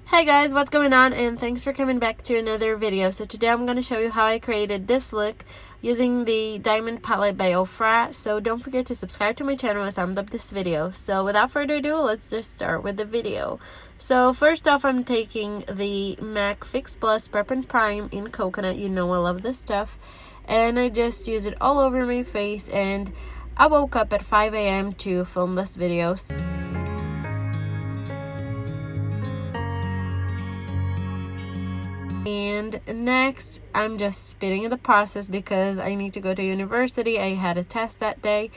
Hey guys, what's going on, and thanks for coming back to another video. So today I'm going to show you how I created this look using the Diamond Palette by OFRA. So don't forget to subscribe to my channel and thumb up this video. So without further ado, let's just start with the video. So first off, I'm taking the MAC Fix Plus Prep and Prime in Coconut. You know I love this stuff. And I just use it all over my face, and I woke up at 5 a.m. to film this video. And next, I'm just speeding the process because I need to go to university. I had a test that day.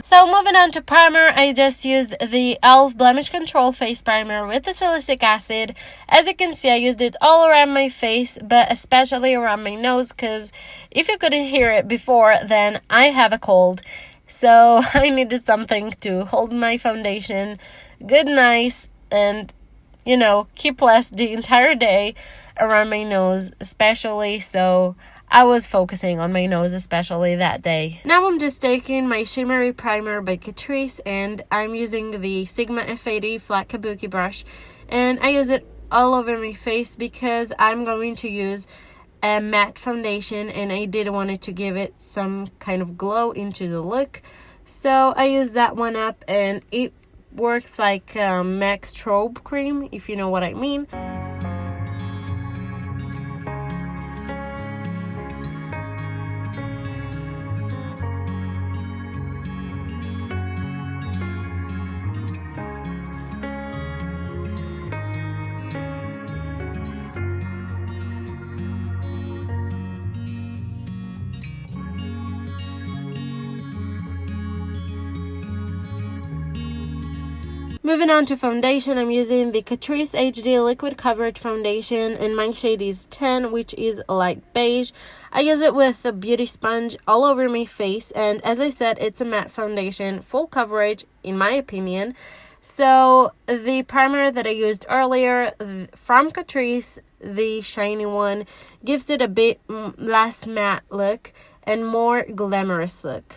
So moving on to primer, I just used the e.l.f. Blemish Control Face Primer with the salicylic acid. As you can see, I used it all around my face, but especially around my nose, because if you couldn't hear it before, then I have a cold. So I needed something to hold my foundation good, nice, and, you know, keep last the entire day around my nose, especially. So I was focusing on my nose, especially that day. Now I'm just taking my shimmery primer by Catrice, and I'm using the Sigma F80 flat kabuki brush, and I use it all over my face because I'm going to use a matte foundation, and I did want it to give it some kind of glow into the look. So I used that one up, and it works like MAC strobe cream, if you know what I mean. Moving on to foundation, I'm using the Catrice HD Liquid Coverage Foundation, and my shade is 10, which is light beige. I use it with a beauty sponge all over my face, and as I said, it's a matte foundation, full coverage in my opinion. So the primer that I used earlier from Catrice, the shiny one, gives it a bit less matte look and more glamorous look.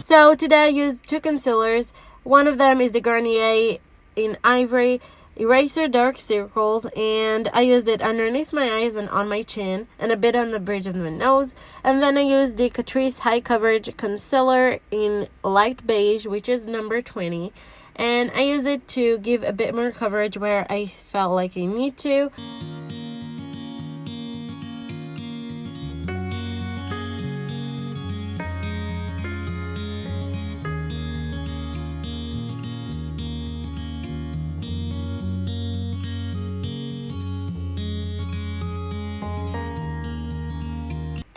So today I used two concealers. One of them is the Garnier in Ivory Eraser Dark Circles, and I used it underneath my eyes and on my chin and a bit on the bridge of the nose. And then I used the Catrice High Coverage Concealer in light beige, which is number 20. And I use it to give a bit more coverage where I felt like I need to.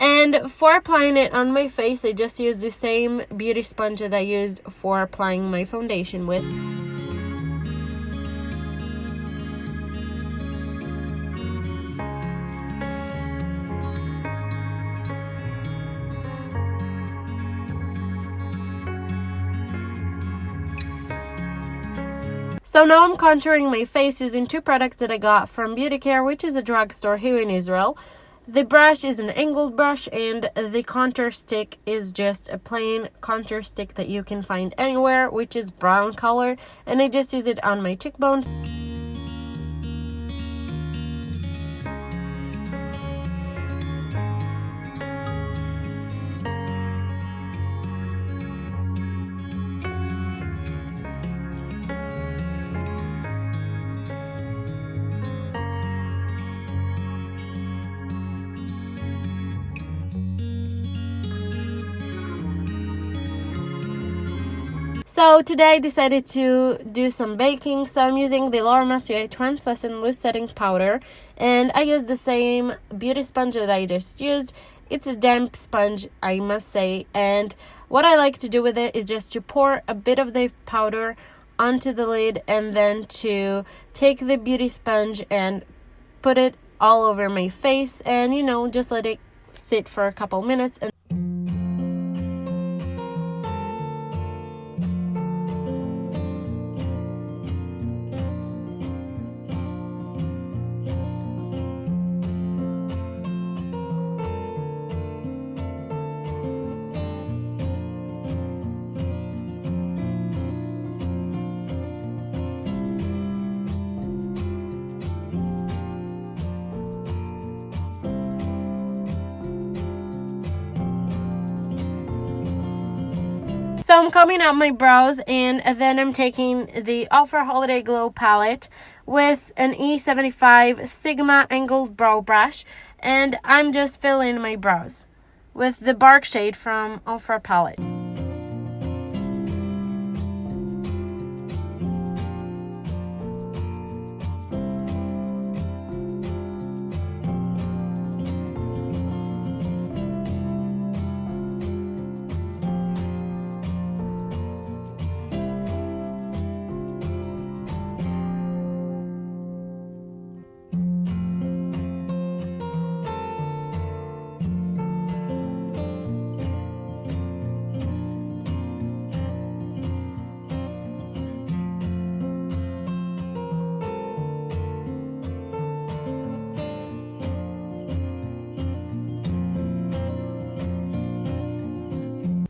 And for applying it on my face, I just used the same beauty sponge that I used for applying my foundation with. So now I'm contouring my face using two products that I got from Beauty Care, which is a drugstore here in Israel. The brush is an angled brush, and the contour stick is just a plain contour stick that you can find anywhere, which is brown color, and I just use it on my cheekbones. So today I decided to do some baking, so I'm using the Laura Mercier Translucent Loose Setting Powder, and I used the same beauty sponge that I just used. It's a damp sponge, I must say, and what I like to do with it is just to pour a bit of the powder onto the lid and then to take the beauty sponge and put it all over my face and, you know, just let it sit for a couple minutes. And so I'm combing out my brows, and then I'm taking the OFRA Holiday Glow palette with an E75 Sigma angled brow brush, and I'm just filling my brows with the Bark shade from OFRA palette.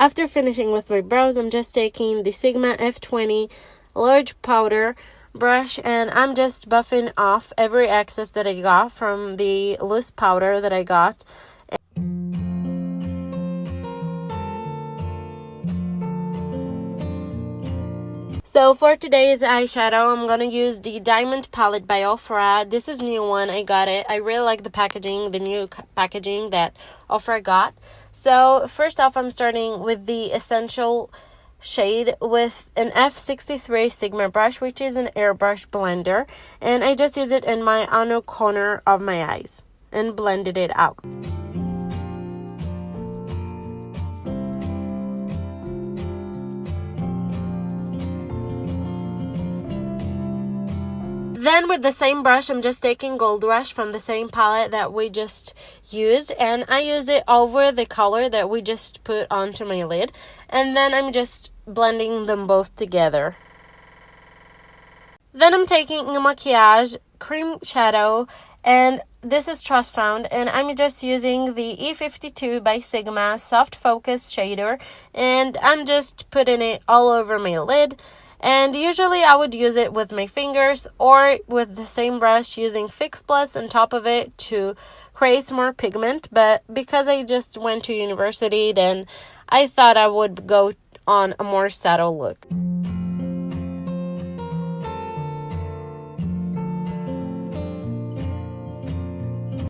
After finishing with my brows, I'm just taking the Sigma F20 large powder brush and I'm just buffing off every excess that I got from the loose powder that I got. So for today's eyeshadow, I'm gonna use the Diamond Palette by OFRA. This is a new one. I got it. I really like the packaging, the new packaging that OFRA got. So first off, I'm starting with the Essential shade with an F63 Sigma brush, which is an airbrush blender. And I just use it in my inner corner of my eyes and blended it out. Then with the same brush, I'm just taking Gold Rush from the same palette that we just used. And I use it over the color that we just put onto my lid. And then I'm just blending them both together. Then I'm taking a Maquillage cream shadow. And this is Trust Found. And I'm just using the E52 by Sigma Soft Focus shader. And I'm just putting it all over my lid. And usually I would use it with my fingers or with the same brush using Fix Plus on top of it to create more pigment. But because I just went to university, then I thought I would go on a more subtle look.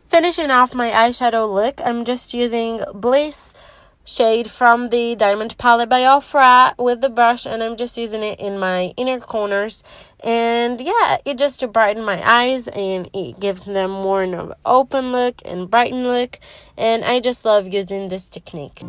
Finishing off my eyeshadow look, I'm just using Bliss shade from the Diamond Palette by OFRA with the brush, and I'm just using it in my inner corners. And yeah, it just to brighten my eyes and it gives them more of an open look and brighten look, and I just love using this technique.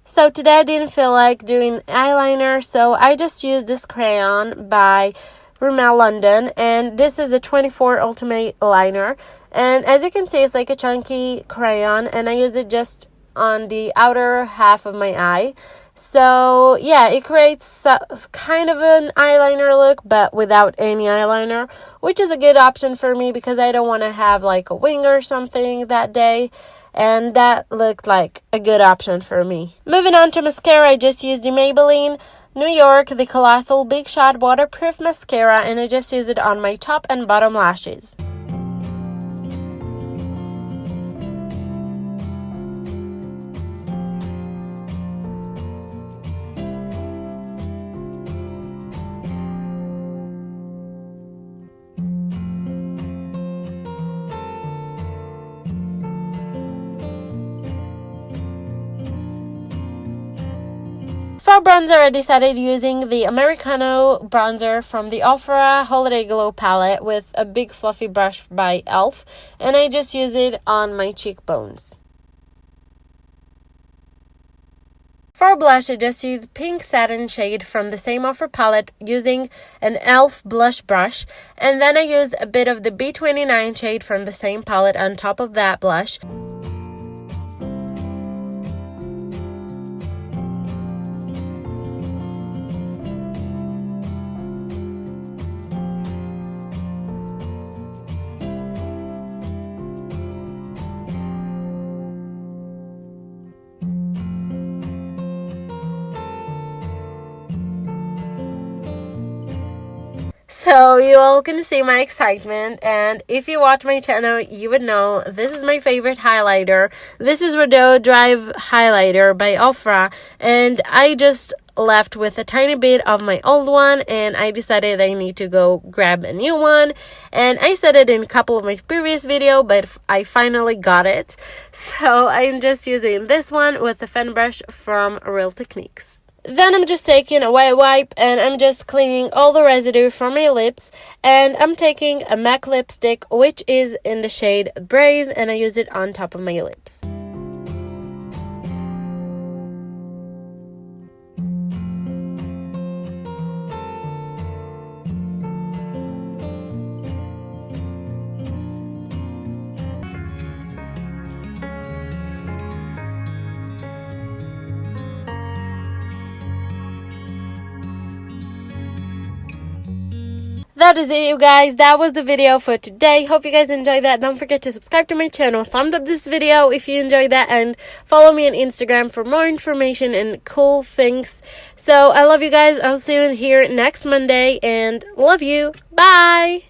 So today I didn't feel like doing eyeliner, so I just used this crayon by Rimmel London, and this is a 24 Ultimate Liner. And as you can see, it's like a chunky crayon, and I use it just on the outer half of my eye. So yeah, it creates kind of an eyeliner look, but without any eyeliner, which is a good option for me because I don't want to have like a wing or something that day. And that looked like a good option for me. Moving on to mascara, I just used the Maybelline New York, the Colossal Big Shot Waterproof Mascara, and I just used it on my top and bottom lashes. For bronzer, I decided using the Americano bronzer from the OFRA Holiday Glow palette with a big fluffy brush by e.l.f. and I just use it on my cheekbones. For blush, I just use Pink Satin shade from the same OFRA palette using an e.l.f. blush brush, and then I use a bit of the B29 shade from the same palette on top of that blush. So you all can see my excitement, and if you watch my channel, you would know this is my favorite highlighter. This is Rodeo Drive Highlighter by OFRA, and I just left with a tiny bit of my old one, and I decided I need to go grab a new one. And I said it in a couple of my previous videos, but I finally got it. So I'm just using this one with a fan brush from Real Techniques. Then I'm just taking a white wipe and I'm just cleaning all the residue from my lips, and I'm taking a MAC lipstick which is in the shade Brave, and I use it on top of my lips. That is it, you guys. That was the video for today. Hope you guys enjoyed that. Don't forget to subscribe to my channel, thumbs up this video if you enjoyed that, and follow me on Instagram for more information and cool things. So I love you guys. I'll see you here next Monday, and love you. Bye.